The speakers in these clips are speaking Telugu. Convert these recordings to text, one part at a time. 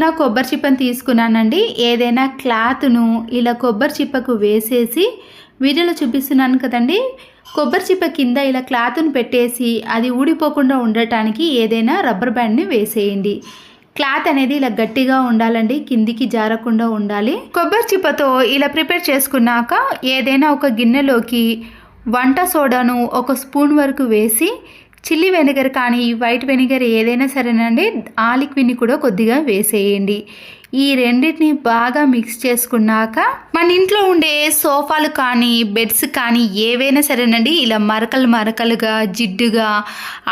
తురుముకున్న కొబ్బరి చిప్పను తీసుకున్నానండి. ఏదైనా క్లాత్ను ఇలా కొబ్బరి చిప్పకు వేసేసి వీడియోలో చూపిస్తున్నాను కదండి, కొబ్బరి చిప్ప కింద ఇలా క్లాత్ను పెట్టేసి అది ఊడిపోకుండా ఉండటానికి ఏదైనా రబ్బర్ బ్యాండ్ని వేసేయండి. క్లాత్ అనేది ఇలా గట్టిగా ఉండాలండి, కిందికి జారకుండా ఉండాలి. కొబ్బరి చిప్పతో ఇలా ప్రిపేర్ చేసుకున్నాక ఏదైనా ఒక గిన్నెలోకి వంట సోడాను 1 స్పూన్ వరకు వేసి, చిల్లీ వెనిగర్ కానీ వైట్ వెనిగర్ ఏదైనా సరేనండి, ఆ లిక్విడ్ని కూడా కొద్దిగా వేసేయండి. ఈ రెండింటిని బాగా మిక్స్ చేసుకున్నాక మన ఇంట్లో ఉండే సోఫాలు కానీ బెడ్స్ కానీ ఏవైనా సరేనండి, ఇలా మరకలుగా జిడ్డుగా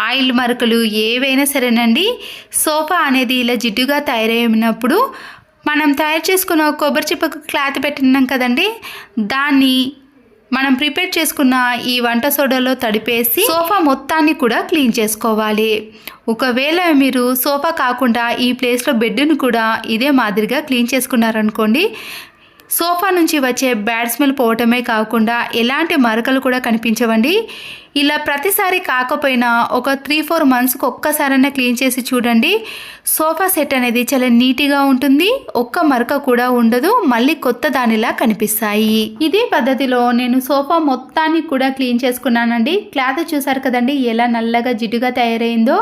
ఆయిల్ మరకలు ఏవైనా సరేనండి, సోఫా అనేది ఇలా జిడ్డుగా తయారైనప్పుడు మనం తయారు చేసుకున్న కొబ్బరి చిప్పకు క్లాత్ పెట్టినాం కదండి, దాన్ని మనం ప్రిపేర్ చేసుకున్న ఈ వంట సోడాలో తడిపేసి సోఫా మొత్తాన్ని కూడా క్లీన్ చేసుకోవాలి. ఒకవేళ మీరు సోఫా కాకుండా ఈ ప్లేస్లో బెడ్ను కూడా ఇదే మాదిరిగా క్లీన్ చేసుకున్నారనుకోండి, సోఫా నుంచి వచ్చే బ్యాడ్ స్మెల్ పోవటమే కాకుండా ఎలాంటి మరకలు కూడా కనిపించవండి. ఇలా ప్రతిసారి కాకపోయినా ఒక 3-4 మంత్స్కి ఒక్కసారైనా క్లీన్ చేసి చూడండి. సోఫా సెట్ అనేది చాలా నీట్గా ఉంటుంది, ఒక్క మరక కూడా ఉండదు, మళ్ళీ కొత్త దానిలా కనిపిస్తాయి. ఇదే పద్ధతిలో నేను సోఫా మొత్తాన్ని కూడా క్లీన్ చేసుకున్నానండి. క్లాత్ చూసారు కదండి ఎలా నల్లగా జిడ్డుగా తయారైందో.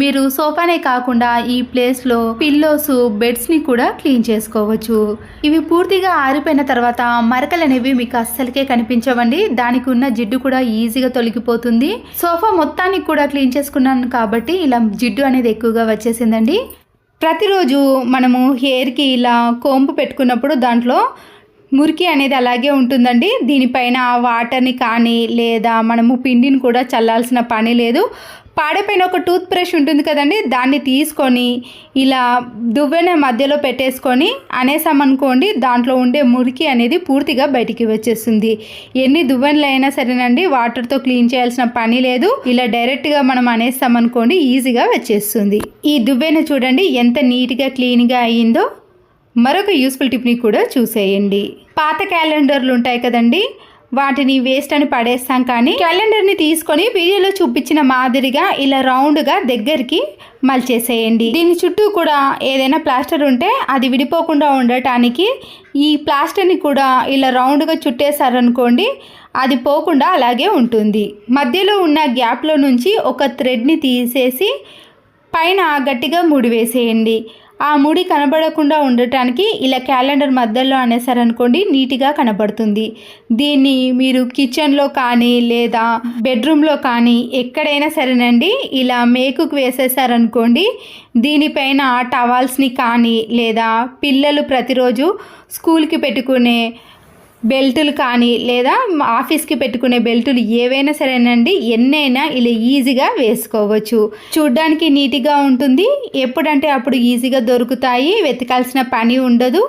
మీరు సోఫానే కాకుండా ఈ ప్లేస్లో పిల్లోస్ బెడ్స్ని కూడా క్లీన్ చేసుకోవచ్చు. ఇవి పూర్తిగా ఆరిపోయిన తర్వాత మరకలు అనేవి మీకు అస్సలకే కనిపించవండి, దానికి ఉన్న జిడ్డు కూడా ఈజీగా తొలగిపోతుంది. సోఫా మొత్తానికి కూడా క్లీన్ చేసుకున్నాను కాబట్టి ఇలా జిడ్డు అనేది ఎక్కువగా వచ్చేసిందండి. ప్రతిరోజు మనము హెయిర్కి ఇలా కోంపు పెట్టుకున్నప్పుడు దాంట్లో మురికి అనేది అలాగే ఉంటుందండి. దీనిపైన వాటర్ని కానీ లేదా మనము పిండిని కూడా చల్లాల్సిన పని లేదు. పాడైపోయిన ఒక టూత్ బ్రష్ ఉంటుంది కదండి, దాన్ని తీసుకొని ఇలా దువ్వెన మధ్యలో పెట్టేసుకొని అనేసామనుకోండి, దాంట్లో ఉండే మురికి అనేది పూర్తిగా బయటికి వచ్చేస్తుంది. ఎన్ని దువ్వెనలు అయినా సరేనండి, వాటర్తో క్లీన్ చేయాల్సిన పని లేదు. ఇలా డైరెక్ట్గా మనం అనేసామనుకోండి, ఈజీగా వచ్చేస్తుంది. ఈ దువ్వెన చూడండి ఎంత నీట్గా క్లీన్గా అయ్యిందో. మరొక యూస్ఫుల్ టిప్ని కూడా చూసేయండి. పాత క్యాలెండర్లు ఉంటాయి కదండి, వాటిని వేస్ట్ అని పడేస్తాం, కానీ క్యాలెండర్ని తీసుకొని వీడియోలో చూపించిన మాదిరిగా ఇలా రౌండ్గా దగ్గరికి మలిచేసేయండి. దీని చుట్టూ కూడా ఏదైనా ప్లాస్టర్ ఉంటే అది విడిపోకుండా ఉండటానికి ఈ ప్లాస్టర్ని కూడా ఇలా రౌండ్గా చుట్టేశారనుకోండి, అది పోకుండా అలాగే ఉంటుంది. మధ్యలో ఉన్న గ్యాప్లో నుంచి ఒక థ్రెడ్ని తీసేసి పైన గట్టిగా ముడి వేసేయండి. ఆ ముడి కనబడకుండా ఉండటానికి ఇలా క్యాలెండర్ మధ్యలో అనేసారనుకోండి, నీట్గా కనబడుతుంది. దీన్ని మీరు కిచెన్లో కానీ లేదా బెడ్రూమ్లో కానీ ఎక్కడైనా సరేనండి, ఇలా మేకుకు వేసేసారనుకోండి, దీనిపైన టవల్స్ని కానీ లేదా పిల్లలు ప్రతిరోజు స్కూల్కి పెట్టుకునే బెల్టులు కానీ లేదా ఆఫీస్కి పెట్టుకునే బెల్టులు ఏవైనా సరేనండి, ఎన్నైనా ఇలా ఈజీగా వేసుకోవచ్చు. చూడ్డానికి నీట్గా ఉంటుంది, ఎప్పుడంటే అప్పుడు ఈజీగా దొరుకుతాయి, వెతకాల్సిన పని ఉండదు.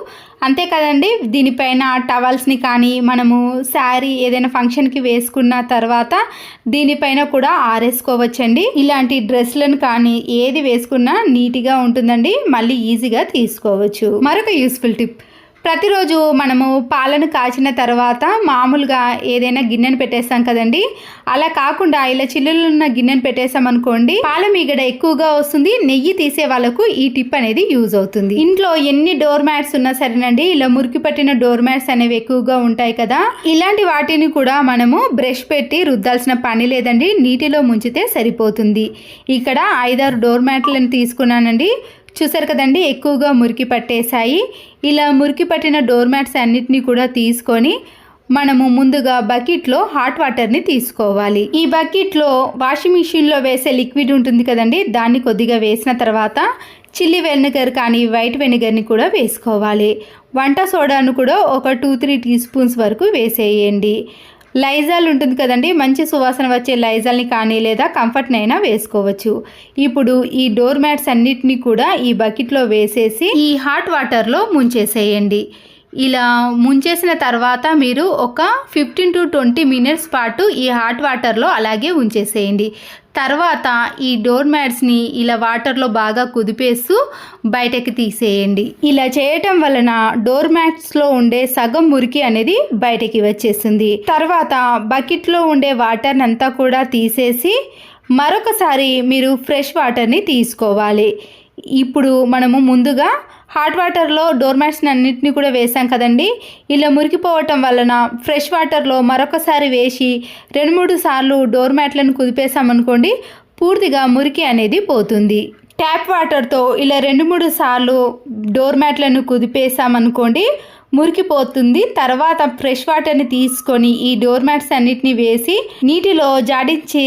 అంతే కదండి, దీనిపైన టవల్స్ని కానీ మనము శారీ ఏదైనా ఫంక్షన్కి వేసుకున్న తర్వాత దీనిపైన కూడా ఆరేసుకోవచ్చండి. ఇలాంటి డ్రెస్లను కానీ ఏది వేసుకున్నా నీట్గా ఉంటుందండి, మళ్ళీ ఈజీగా తీసుకోవచ్చు. మరొక యూస్ఫుల్ టిప్, ప్రతిరోజు మనము పాలను కాచిన తర్వాత మామూలుగా ఏదైనా గిన్నెను పెట్టేస్తాం కదండి, అలా కాకుండా ఇలా చిల్లులున్న గిన్నెను పెట్టేసామనుకోండి, పాల మీగడ ఎక్కువగా వస్తుంది. నెయ్యి తీసే వాళ్ళకు ఈ టిప్ అనేది యూజ్ అవుతుంది. ఇంట్లో ఎన్ని డోర్ మ్యాట్స్ ఉన్నా సరేనండి, ఇలా మురికి పట్టిన డోర్ మ్యాట్స్ అనేవి ఎక్కువగా ఉంటాయి కదా, ఇలాంటి వాటిని కూడా మనము బ్రష్ పెట్టి రుద్దాల్సిన పని లేదండి, నీటిలో ముంచితే సరిపోతుంది. ఇక్కడ 5-6 డోర్ మ్యాట్లను తీసుకున్నానండి. చూసారు కదండి ఎక్కువగా మురికి పట్టేశాయి. ఇలా మురికి పట్టిన డోర్ మ్యాట్స్ అన్నిటినీ కూడా తీసుకొని మనము ముందుగా బకెట్లో హాట్ వాటర్ని తీసుకోవాలి. ఈ బకెట్లో వాషింగ్ మిషన్లో వేసే లిక్విడ్ ఉంటుంది కదండి, దాన్ని కొద్దిగా వేసిన తర్వాత చిల్లీ వెనిగర్ కానీ వైట్ వెనిగర్ని కూడా వేసుకోవాలి. వంట సోడాను కూడా ఒక 2-3 టీ స్పూన్స్ వరకు వేసేయండి. లైజాల్ ఉంటుంది కదండి, మంచి సువాసన వచ్చే లైజాల్ని కానీ లేదా కంఫర్ట్నైనా వేసుకోవచ్చు. ఇప్పుడు ఈ డోర్ మ్యాట్స్ అన్నిటినీ కూడా ఈ బకెట్లో వేసేసి ఈ హాట్ వాటర్లో ముంచేసేయండి. ఇలా ముంచేసిన తర్వాత మీరు ఒక 15 to 20 మినిట్స్ పాటు ఈ హాట్ వాటర్లో అలాగే ఉంచేసేయండి. తర్వాత ఈ డోర్ మ్యాట్స్ని ఇలా వాటర్లో బాగా కుదిపేస్తూ బయటకి తీసేయండి. ఇలా చేయటం వలన డోర్ మ్యాట్స్లో ఉండే సగం మురికి అనేది బయటకి వచ్చేస్తుంది. తర్వాత బకెట్లో ఉండే వాటర్ని అంతా కూడా తీసేసి మరొకసారి మీరు ఫ్రెష్ వాటర్ని తీసుకోవాలి. ఇప్పుడు మనము ముందుగా హాట్ వాటర్లో డోర్ మ్యాట్స్ని అన్నింటినీ కూడా వేసాం కదండి. ఇలా మురికిపోవటం వలన ఫ్రెష్ వాటర్లో మరొకసారి వేసి 2-3 సార్లు డోర్ మ్యాట్లను కుదిపేసామనుకోండి, పూర్తిగా మురికి అనేది పోతుంది. ట్యాప్ వాటర్తో ఇలా 2-3 సార్లు డోర్ మ్యాట్లను కుదిపేసామనుకోండి, మురికిపోతుంది. తర్వాత ఫ్రెష్ వాటర్ని తీసుకొని ఈ డోర్ మ్యాట్స్ అన్నిటిని వేసి నీటిలో జాడించి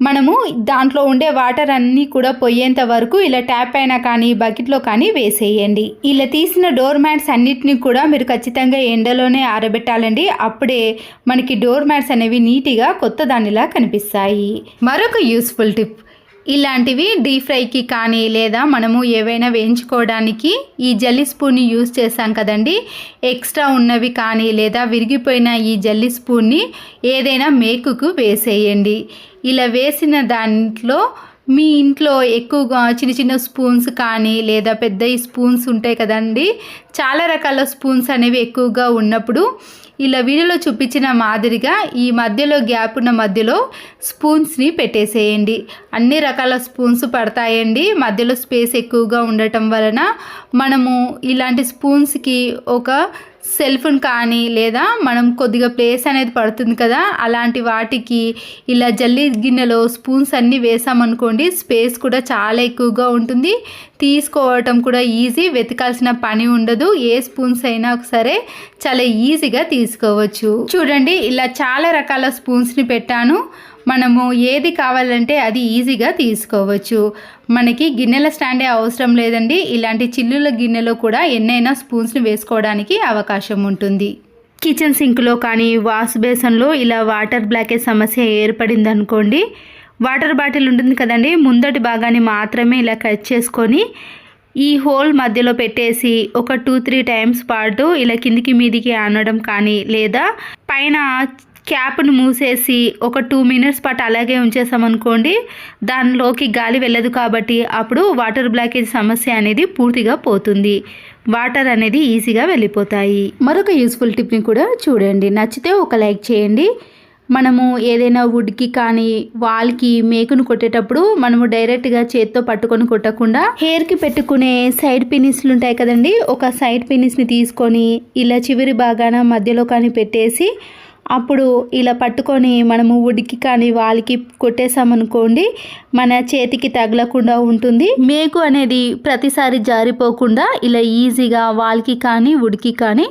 మనము దాంట్లో ఉండే వాటర్ అన్నీ కూడా పోయేంత వరకు ఇలా ట్యాప్ అయినా కానీ బకెట్లో కానీ వేసేయండి. ఇలా తీసిన డోర్ మ్యాట్స్ అన్నిటిని కూడా మీరు ఖచ్చితంగా ఎండలోనే ఆరబెట్టాలండి. అప్పుడే మనకి డోర్ మ్యాట్స్ అనేవి నీట్గా కొత్త దానిలా కనిపిస్తాయి. మరొక యూస్ఫుల్ టిప్, ఇలాంటివి డీప్ ఫ్రైకి కానీ లేదా మనము ఏవైనా వేయించుకోవడానికి ఈ జల్లీ స్పూన్ని యూజ్ చేసాం కదండి. ఎక్స్ట్రా ఉన్నవి కానీ లేదా విరిగిపోయిన ఈ జల్లీ స్పూన్ని ఏదైనా మేకుకు వేసేయండి. ఇలా వేసిన దాంట్లో మీ ఇంట్లో ఎక్కువగా చిన్న చిన్న స్పూన్స్ కానీ లేదా పెద్ద స్పూన్స్ ఉంటాయి కదండి, చాలా రకాల స్పూన్స్ అనేవి ఎక్కువగా ఉన్నప్పుడు ఇలా వీడియోలో చూపించిన మాదిరిగా ఈ మధ్యలో గ్యాప్ ఉన్న మధ్యలో స్పూన్స్ని పెట్టేసేయండి. అన్ని రకాల స్పూన్స్ పడతాయండి. మధ్యలో స్పేస్ ఎక్కువగా ఉండటం వలన మనము ఇలాంటి స్పూన్స్కి ఒక సెల్ఫ్ని కానీ లేదా మనం కొద్దిగా ప్లేస్ అనేది పడుతుంది కదా, అలాంటి వాటికి ఇలా జల్లీ గిన్నెలో స్పూన్స్ అన్నీ వేసామనుకోండి, స్పేస్ కూడా చాలా ఎక్కువగా ఉంటుంది. తీసుకోవటం కూడా ఈజీ, వెతకాల్సిన పని ఉండదు. ఏ స్పూన్స్ అయినా సరే చాలా ఈజీగా తీసుకోవచ్చు. చూడండి, ఇలా చాలా రకాల స్పూన్స్ని పెట్టాను. మనము ఏది కావాలంటే అది ఈజీగా తీసుకోవచ్చు. మనకి గిన్నెల స్టాండే అవసరం లేదండి. ఇలాంటి చిల్లుల గిన్నెలో కూడా ఎన్నైనా స్పూన్స్ని వేసుకోవడానికి అవకాశం ఉంటుంది. కిచెన్ సింక్లో కానీ వాష్ బేసన్లో ఇలా వాటర్ బ్లాకేజ్ సమస్య ఏర్పడింది అనుకోండి, వాటర్ బాటిల్ ఉంటుంది కదండి, ముందటి భాగాన్ని మాత్రమే ఇలా కట్ చేసుకొని ఈ హోల్ మధ్యలో పెట్టేసి ఒక 2-3 టైమ్స్ పాటు ఇలా కిందికి మీదికి అనడం కానీ లేదా పైన క్యాప్ను మూసేసి ఒక 2 మినిట్స్ పాటు అలాగే ఉంచేసామనుకోండి, దానిలోకి గాలి వెళ్ళదు కాబట్టి అప్పుడు వాటర్ బ్లాకేజ్ సమస్య అనేది పూర్తిగా పోతుంది. వాటర్ అనేది ఈజీగా వెళ్ళిపోతాయి. మరొక యూస్ఫుల్ టిప్ని కూడా చూడండి. నచ్చితే ఒక లైక్ చేయండి. మనము ఏదైనా వుడ్కి కానీ వాల్కి మేకును కొట్టేటప్పుడు మనము డైరెక్ట్గా చేత్తో పట్టుకొని కొట్టకుండా హెయిర్కి పెట్టుకునే సైడ్ పిన్నిస్లు ఉంటాయి కదండి, ఒక సైడ్ పిన్నిస్ని తీసుకొని ఇలా చివరి భాగాన మధ్యలో కానీ పెట్టేసి అప్పుడు ఇలా పట్టుకొని మనము వుడ్కి కానీ వాల్కి కొట్టేసామనుకోండి, మన చేతికి తగలకుండా ఉంటుంది. మేకు అనేది ప్రతిసారి జారిపోకుండా ఇలా ఈజీగా వాల్కి కానీ వుడ్కి కానీ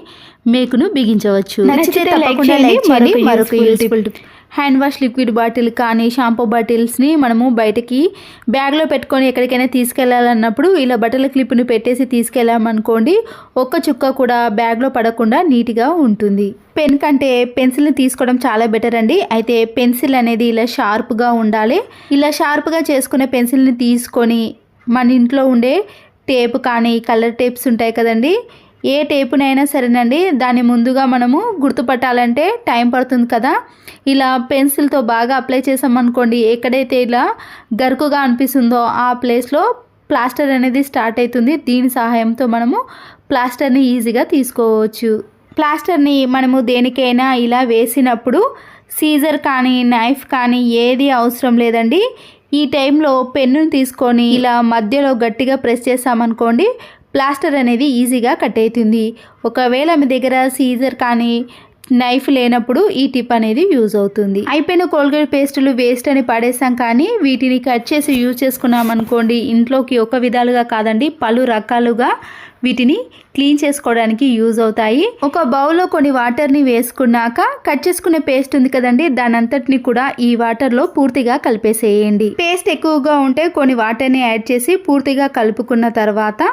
మేకును బిగించవచ్చు. నచ్చితే తప్పకుండా లైక్ చేయండి. మరొక useful hand wash liquid bottle కానీ షాంపూ బాటిల్స్ని మనము బయటకి బ్యాగ్లో పెట్టుకొని ఎక్కడికైనా తీసుకెళ్ళాలన్నప్పుడు ఇలా బట్టల క్లిప్ని పెట్టేసి తీసుకెళ్ళామనుకోండి, ఒక్క చుక్క కూడా బ్యాగ్లో పడకుండా నీట్గా ఉంటుంది. పెన్ కంటే పెన్సిల్ని తీసుకోవడం చాలా బెటర్ అండి. అయితే పెన్సిల్ అనేది ఇలా షార్ప్గా ఉండాలి. ఇలా షార్ప్గా చేసుకునే పెన్సిల్ని తీసుకొని మన ఇంట్లో ఉండే టేప్ కానీ కలర్ టేప్స్ ఉంటాయి కదండి, ఏ టేపునైనా సరేనండి, దాన్ని ముందుగా మనము గుర్తుపట్టాలంటే టైం పడుతుంది కదా, ఇలా పెన్సిల్తో బాగా అప్లై చేసామనుకోండి, ఎక్కడైతే ఇలా గరుకుగా అనిపిస్తుందో ఆ ప్లేస్లో ప్లాస్టర్ అనేది స్టార్ట్ అవుతుంది. దీని సహాయంతో మనము ప్లాస్టర్ని ఈజీగా తీసుకోవచ్చు. ప్లాస్టర్ని మనము దేనికైనా ఇలా వేసినప్పుడు సీజర్ కానీ నైఫ్ కానీ ఏది అవసరం లేదండి. ఈ టైంలో పెన్నుని తీసుకొని ఇలా మధ్యలో గట్టిగా ప్రెస్ చేసామనుకోండి, ప్లాస్టర్ అనేది ఈజీగా కట్ అవుతుంది. ఒకవేళ మీ దగ్గర సీజర్ కానీ నైఫ్ లేనప్పుడు ఈ టిప్ అనేది యూజ్ అవుతుంది. అయిపోయిన కోల్గేట్ పేస్టులు వేస్ట్ అని పడేసాం కానీ వీటిని కట్ చేసి యూజ్ చేసుకున్నాం అనుకోండి, ఇంట్లోకి ఒక విధాలుగా కాదండి పలు రకాలుగా వీటిని క్లీన్ చేసుకోవడానికి యూజ్ అవుతాయి. ఒక బౌల్లో కొన్ని వాటర్ని వేసుకున్నాక కట్ చేసుకునే పేస్ట్ ఉంది కదండి, దాని అంతటిని కూడా ఈ వాటర్లో పూర్తిగా కలిపేసేయండి. పేస్ట్ ఎక్కువగా ఉంటే కొన్ని వాటర్ని యాడ్ చేసి పూర్తిగా కలుపుకున్న తర్వాత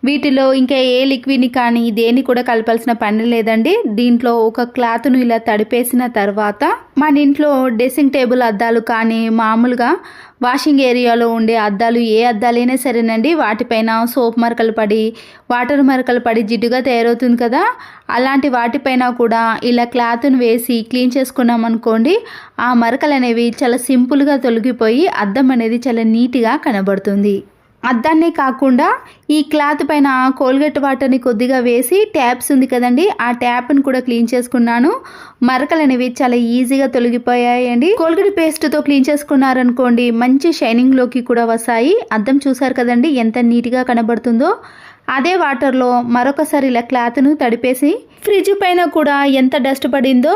వీటిలో ఇంకా ఏ లిక్విడ్ని కానీ దేన్ని కూడా కలపాల్సిన పని లేదండి. దీంట్లో ఒక క్లాత్ను ఇలా తడిపేసిన తర్వాత మన ఇంట్లో డ్రెస్సింగ్ టేబుల్ అద్దాలు కానీ మామూలుగా వాషింగ్ ఏరియాలో ఉండే అద్దాలు ఏ అద్దాలైనా సరేనండి, వాటిపైన సోప్ మరకలు పడి వాటర్ మరకలు పడి జిడ్డుగా తయారవుతుంది కదా, అలాంటి వాటిపైన కూడా ఇలా క్లాత్ను వేసి క్లీన్ చేసుకున్నాం అనుకోండి, ఆ మరకలు అనేవి చాలా సింపుల్గా తొలగిపోయి అద్దం అనేది చాలా నీట్గా కనబడుతుంది. అద్దాన్నే కాకుండా ఈ క్లాత్ పైన కోల్గేట్ వాటర్ని కొద్దిగా వేసి ట్యాప్స్ ఉంది కదండి, ఆ ట్యాప్ని కూడా క్లీన్ చేసుకున్నాను. మరకలు అనేవి చాలా ఈజీగా తొలగిపోయాయండి. కోల్గేట్ పేస్ట్తో క్లీన్ చేసుకున్నారనుకోండి మంచి షైనింగ్లోకి కూడా వస్తాయి. అద్దం చూసారు కదండి ఎంత నీట్గా కనబడుతుందో. అదే వాటర్లో మరొకసారి ఇలా క్లాత్ను తడిపేసి ఫ్రిడ్జ్ పైన కూడా ఎంత డస్ట్ పడిందో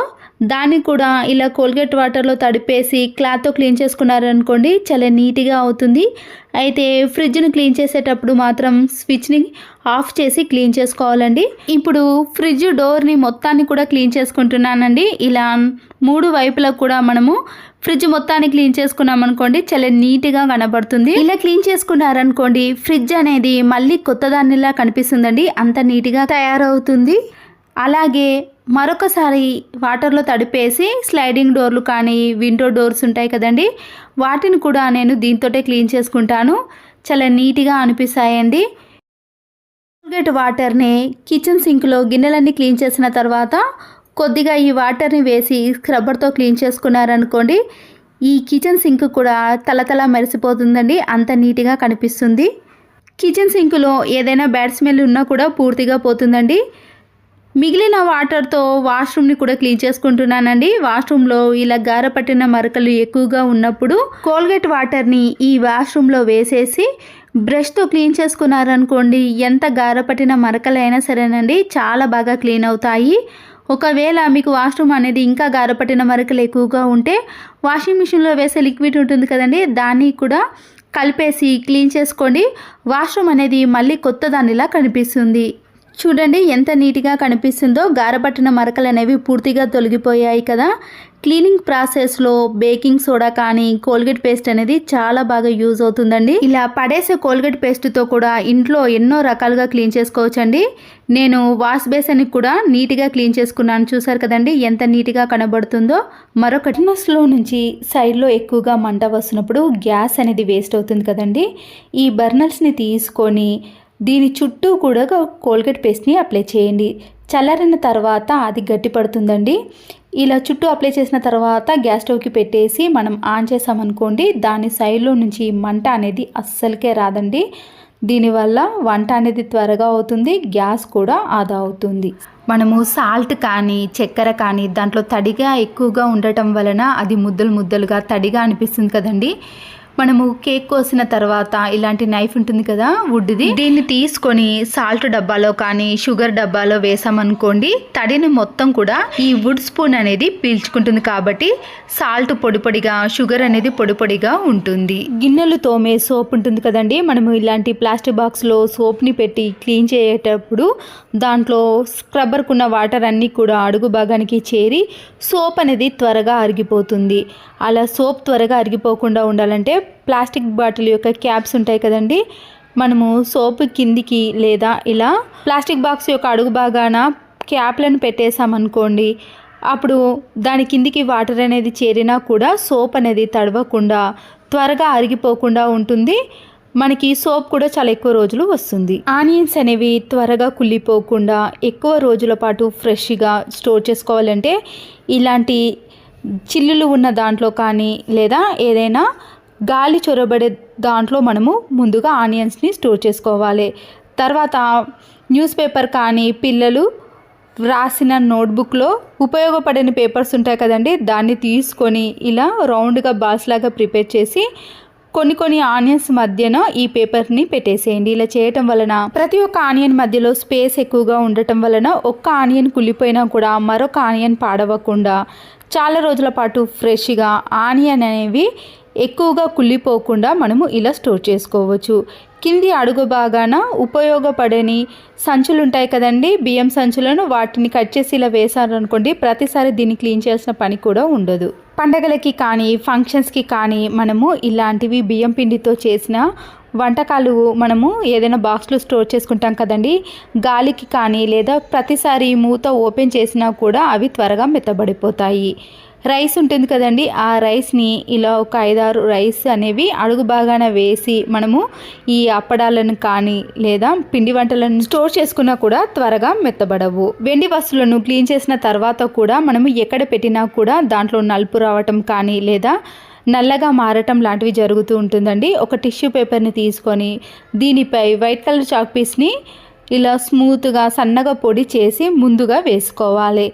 దాన్ని కూడా ఇలా కోల్గేట్ వాటర్లో తడిపేసి క్లాత్తో క్లీన్ చేసుకున్నారనుకోండి చాలా నీట్గా అవుతుంది. అయితే ఫ్రిడ్జ్ని క్లీన్ చేసేటప్పుడు మాత్రం స్విచ్ని ఆఫ్ చేసి క్లీన్ చేసుకోవాలండి. ఇప్పుడు ఫ్రిడ్జ్ డోర్ని మొత్తాన్ని కూడా క్లీన్ చేసుకుంటున్నానండి. ఇలా 3 వైపులా కూడా మనము ఫ్రిడ్జ్ మొత్తాన్ని క్లీన్ చేసుకున్నాం అనుకోండి చాలా నీట్గా కనబడుతుంది. ఇలా క్లీన్ చేసుకున్నారనుకోండి ఫ్రిడ్జ్ అనేది మళ్ళీ కొత్తదానిలా కనిపిస్తుందండి, అంత నీట్గా తయారవుతుంది. అలాగే మరొకసారి వాటర్లో తడిపేసి స్లైడింగ్ డోర్లు కానీ విండో డోర్స్ ఉంటాయి కదండి, వాటిని కూడా నేను దీంతోటే క్లీన్ చేసుకుంటాను. చాలా నీట్గా అనిపిస్తాయండి. కోల్గేట్ వాటర్ని కిచెన్ సింక్లో గిన్నెలన్నీ క్లీన్ చేసిన తర్వాత కొద్దిగా ఈ వాటర్ని వేసి స్క్రబ్బర్తో క్లీన్ చేసుకున్నారనుకోండి ఈ కిచెన్ సింక్ కూడా తలతల మెరిసిపోతుందండి, అంత నీట్గా కనిపిస్తుంది. కిచెన్ సింక్లో ఏదైనా బ్యాడ్ స్మెల్ ఉన్నా కూడా పూర్తిగా పోతుందండి. మిగిలిన వాటర్తో వాష్రూమ్ని కూడా క్లీన్ చేసుకుంటున్నానండి. వాష్రూమ్లో ఇలా గారపట్టిన మరకలు ఎక్కువగా ఉన్నప్పుడు కోల్గేట్ వాటర్ని ఈ వాష్రూమ్లో వేసేసి బ్రష్తో క్లీన్ చేసుకున్నారనుకోండి ఎంత గారపట్టిన మరకలైనా సరేనండి చాలా బాగా క్లీన్ అవుతాయి. ఒకవేళ మీకు వాష్రూమ్ అనేది ఇంకా గారపట్టిన మరకలు ఎక్కువగా ఉంటే వాషింగ్ మిషన్లో వేసే లిక్విడ్ ఉంటుంది కదండి, దాన్ని కూడా కలిపేసి క్లీన్ చేసుకోండి. వాష్రూమ్ అనేది మళ్ళీ కొత్త దానిలా కనిపిస్తుంది. చూడండి ఎంత నీట్గా కనిపిస్తుందో. గారపట్టిన మరకలు అనేవి పూర్తిగా తొలగిపోయాయి కదా. క్లీనింగ్ ప్రాసెస్లో బేకింగ్ సోడా కానీ కోల్గేట్ పేస్ట్ అనేది చాలా బాగా యూజ్ అవుతుందండి. ఇలా పడేసే కోల్గేట్ పేస్ట్తో కూడా ఇంట్లో ఎన్నో రకాలుగా క్లీన్ చేసుకోవచ్చండి. నేను వాష్ బేసిన్ని కూడా నీట్గా క్లీన్ చేసుకున్నాను. చూసారు కదండి ఎంత నీట్గా కనబడుతుందో. మరొకటి స్లో నుంచి సైడ్లో ఎక్కువగా మంట వస్తున్నప్పుడు గ్యాస్ అనేది వేస్ట్ అవుతుంది కదండి. ఈ బర్నర్స్ని తీసుకొని దీని చుట్టూ కూడా కోల్గేట్ పేస్ట్ని అప్లై చేయండి. చల్లారిన తర్వాత అది గట్టి పడుతుందండి. ఇలా చుట్టూ అప్లై చేసిన తర్వాత గ్యాస్ స్టవ్కి పెట్టేసి మనం ఆన్ చేసామనుకోండి దాని సైడ్లో నుంచి మంట అనేది అస్సలకే రాదండి. దీనివల్ల వంట అనేది త్వరగా అవుతుంది, గ్యాస్ కూడా ఆదా అవుతుంది. మనము సాల్ట్ కానీ చక్కెర కానీ దాంట్లో తడిగా ఎక్కువగా ఉండటం వలన అది ముద్దలు ముద్దలుగా తడిగా అనిపిస్తుంది కదండి. మనము కేక్ కోసిన తర్వాత ఇలాంటి నైఫ్ ఉంటుంది కదా వుడ్ది, దీన్ని తీసుకొని సాల్ట్ డబ్బాలో కానీ షుగర్ డబ్బాలో వేసామనుకోండి తడిని మొత్తం కూడా ఈ వుడ్ స్పూన్ అనేది పీల్చుకుంటుంది. కాబట్టి సాల్ట్ పొడి పొడిగా షుగర్ అనేది పొడి పొడిగా ఉంటుంది. గిన్నెలు తోమే సోప్ ఉంటుంది కదండి, మనము ఇలాంటి ప్లాస్టిక్ బాక్స్లో సోప్ని పెట్టి క్లీన్ చేసేటప్పుడు దాంట్లో స్క్రబ్బర్కున్న వాటర్ అన్నీ కూడా అడుగు భాగానికి చేరి సోప్ అనేది త్వరగా అరిగిపోతుంది. అలా సోప్ త్వరగా అరిగిపోకుండా ఉండాలంటే ప్లాస్టిక్ బాటిల్ యొక్క క్యాప్స్ ఉంటాయి కదండి, మనము సోప్ కిందికి లేదా ఇలా ప్లాస్టిక్ బాక్స్ యొక్క అడుగు భాగాన క్యాప్లను పెట్టేసామనుకోండి అప్పుడు దాని కిందికి వాటర్ అనేది చేరినా కూడా సోప్ అనేది తడవకుండా త్వరగా అరిగిపోకుండా ఉంటుంది. మనకి సోప్ కూడా చాలా ఎక్కువ రోజులు వస్తుంది. ఆనియన్స్ అనేవి త్వరగా కుళ్ళిపోకుండా ఎక్కువ రోజుల పాటు ఫ్రెష్గా స్టోర్ చేసుకోవాలంటే ఇలాంటి చిల్లులు ఉన్న దాంట్లో కానీ లేదా ఏదైనా గాలి చొరబడే దాంట్లో మనము ముందుగా ఆనియన్స్ని స్టోర్ చేసుకోవాలి. తర్వాత న్యూస్ పేపర్ కానీ పిల్లలు రాసిన నోట్బుక్లో ఉపయోగపడని పేపర్స్ ఉంటాయి కదండి, దాన్ని తీసుకొని ఇలా రౌండ్గా బాల్స్ లాగా ప్రిపేర్ చేసి కొన్ని ఆనియన్స్ మధ్యన ఈ పేపర్ని పెట్టేసేయండి. ఇలా చేయటం వలన ప్రతి ఒక్క ఆనియన్ మధ్యలో స్పేస్ ఎక్కువగా ఉండటం వలన ఒక్క ఆనియన్ కుళ్ళిపోయినా కూడా మరొక ఆనియన్ పాడవకుండా చాలా రోజుల పాటు ఫ్రెష్గా ఆనియన్ అనేవి ఎక్కువగా కుళ్ళిపోకుండా మనము ఇలా స్టోర్ చేసుకోవచ్చు. కింది అడుగు భాగాన ఉపయోగపడని సంచులు ఉంటాయి కదండి, బియ్యం సంచులను, వాటిని కట్ చేసి ఇలా వేసారనుకోండి ప్రతిసారి దీన్ని క్లీన్ చేయాల్సిన పని కూడా ఉండదు. పండగలకి కానీ ఫంక్షన్స్కి కానీ మనము ఇలాంటివి బియ్యం పిండితో చేసిన వంటకాలు మనము ఏదైనా బాక్స్లో స్టోర్ చేసుకుంటాం కదండి, గాలికి కానీ లేదా ప్రతిసారి మూత ఓపెన్ చేసినా కూడా అవి త్వరగా మెత్తబడిపోతాయి. రైస్ ఉంటుంది కదండి, ఆ రైస్ని ఇలా ఒక 5-6 రైస్ అనేవి అడుగు బాగాన వేసి మనము ఈ అప్పడాలను కానీ లేదా పిండి వంటలను స్టోర్ చేసుకున్నా కూడా త్వరగా మెత్తబడవు. వెండి వస్తువులను క్లీన్ చేసిన తర్వాత కూడా మనము ఎక్కడ పెట్టినా కూడా దాంట్లో నలుపు రావటం కానీ లేదా నల్లగా మారటం లాంటివి జరుగుతూ ఉంటుందండి. ఒక టిష్యూ పేపర్ని తీసుకొని దీనిపై వైట్ కలర్ చాక్ పీస్ని ఇలా స్మూత్గా సన్నగా పొడి చేసి ముందుగా వేసుకోవాలి.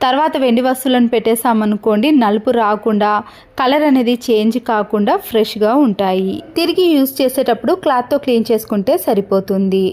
తర్వాత వెండి వస్తువులను పెట్టేసామనుకోండి, నలుపు రాకుండా కలర్ అనేది చేంజ్ కాకుండా ఫ్రెష్గా ఉంటాయి. తిరిగి యూజ్ చేసేటప్పుడు క్లాత్తో క్లీన్ చేసుకుంటే సరిపోతుంది.